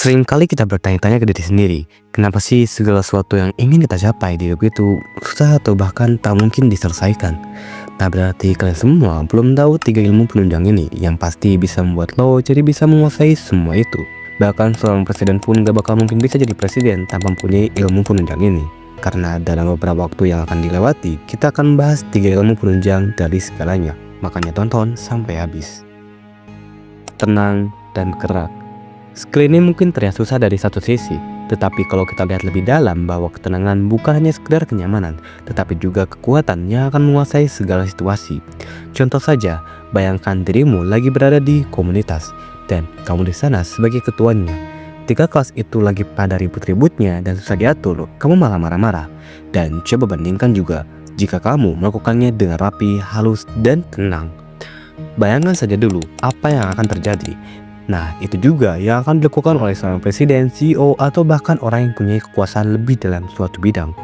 Seringkali kita bertanya-tanya ke diri sendiri, kenapa sih segala sesuatu yang ingin kita capai di hidup itu susah atau bahkan tak mungkin diselesaikan? Nah, berarti kalian semua belum tahu 3 ilmu penunjang ini yang pasti bisa membuat lo jadi bisa menguasai semua itu. Bahkan seorang presiden pun gak bakal mungkin bisa jadi presiden tanpa mempunyai ilmu penunjang ini. Karena dalam beberapa waktu yang akan dilewati, kita akan bahas 3 ilmu penunjang dari segalanya. Makanya tonton sampai habis. Tenang dan gerak. Skill ini mungkin terlihat susah dari satu sisi, tetapi kalau kita lihat lebih dalam bahwa ketenangan bukan hanya sekedar kenyamanan, tetapi juga kekuatan yang akan menguasai segala situasi. Contoh saja, bayangkan dirimu lagi berada di komunitas, dan kamu di sana sebagai ketuanya. Ketika kelas itu lagi pada ribut-ributnya dan susah diatur, kamu malah marah-marah. Dan coba bandingkan juga jika kamu melakukannya dengan rapi, halus, dan tenang. Bayangkan saja dulu apa yang akan terjadi. Nah, itu juga yang akan dilakukan oleh seorang presiden, CEO, atau bahkan orang yang punya kekuasaan lebih dalam suatu bidang.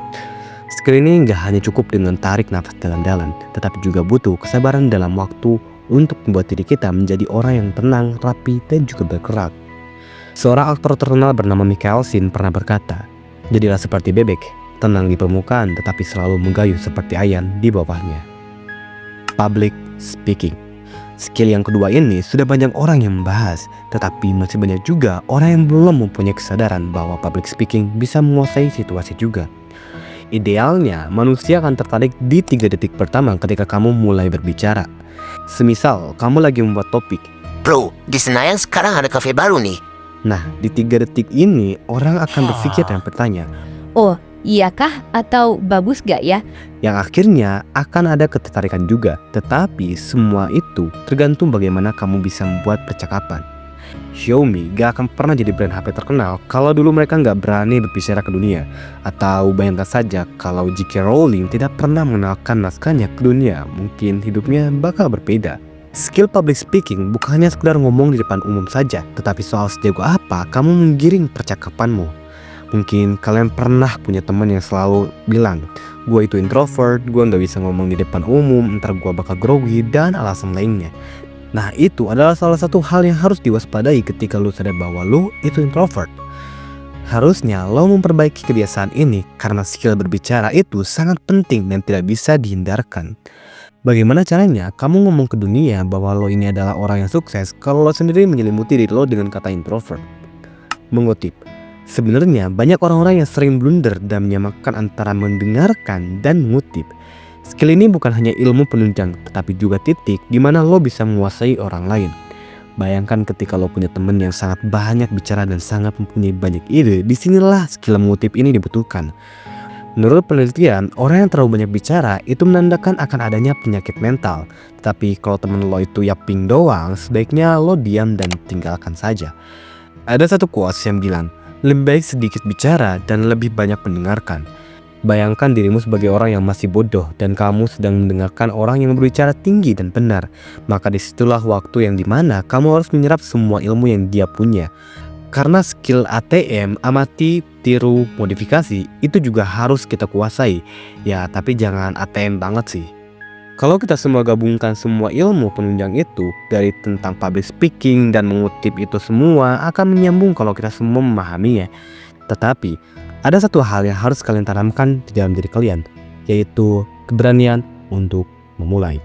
Skill ini nggak hanya cukup dengan tarik nafas dalam-dalam, tetapi juga butuh kesabaran dalam waktu untuk membuat diri kita menjadi orang yang tenang, rapi, dan juga bergerak. Seorang aktor terkenal bernama Michael Sheen pernah berkata, "Jadilah seperti bebek, tenang di permukaan tetapi selalu menggayuh seperti ayam di bawahnya." Public speaking. Skill yang kedua ini sudah banyak orang yang membahas, tetapi masih banyak juga orang yang belum mempunyai kesadaran bahwa public speaking bisa menguasai situasi juga. Idealnya, manusia akan tertarik di 3 detik pertama ketika kamu mulai berbicara. Semisal, kamu lagi membuat topik. Bro, di Senayan sekarang ada kafe baru nih. Nah, di 3 detik ini, orang akan berpikir dan bertanya, "Oh, iyakah? Atau bagus gak ya?" yang akhirnya akan ada ketertarikan juga. Tetapi semua itu tergantung bagaimana kamu bisa membuat percakapan. Xiaomi gak akan pernah jadi brand HP terkenal kalau dulu mereka gak berani berbicara ke dunia. Atau bayangkan saja kalau J.K. Rowling tidak pernah mengenalkan naskahnya ke dunia, mungkin hidupnya bakal berbeda. Skill public speaking bukan hanya sekedar ngomong di depan umum saja, tetapi soal sejago apa kamu menggiring percakapanmu. Mungkin kalian pernah punya teman yang selalu bilang, "Gue itu introvert, gue gak bisa ngomong di depan umum, ntar gue bakal grogi," dan alasan lainnya. Nah, itu adalah salah satu hal yang harus diwaspadai ketika lo sadar bahwa lo itu introvert. Harusnya lo memperbaiki kebiasaan ini karena skill berbicara itu sangat penting dan tidak bisa dihindarkan. Bagaimana caranya kamu ngomong ke dunia bahwa lo ini adalah orang yang sukses kalau lo sendiri menyelimuti diri lo dengan kata introvert? Mengutip, sebenarnya banyak orang-orang yang sering blunder dan menyamakan antara mendengarkan dan mengutip. Skill ini bukan hanya ilmu penunjang, tetapi juga titik di mana lo bisa menguasai orang lain. Bayangkan ketika lo punya teman yang sangat banyak bicara dan sangat mempunyai banyak ide, disinilah skill mengutip ini dibutuhkan. Menurut penelitian, orang yang terlalu banyak bicara itu menandakan akan adanya penyakit mental. Tapi kalau temen lo itu yaping doang, sebaiknya lo diam dan tinggalkan saja. Ada satu quotes yang bilang, lebih baik sedikit bicara dan lebih banyak mendengarkan. Bayangkan dirimu sebagai orang yang masih bodoh dan kamu sedang mendengarkan orang yang berbicara tinggi dan benar. Maka disitulah waktu yang dimana kamu harus menyerap semua ilmu yang dia punya. Karena skill ATM, amati, tiru, modifikasi, itu juga harus kita kuasai. Ya, tapi jangan ATM banget sih. Kalau kita semua gabungkan semua ilmu penunjang itu, dari tentang public speaking dan mengutip itu semua akan menyambung kalau kita semua memahaminya. Tetapi, ada satu hal yang harus kalian tanamkan di dalam diri kalian, yaitu keberanian untuk memulai.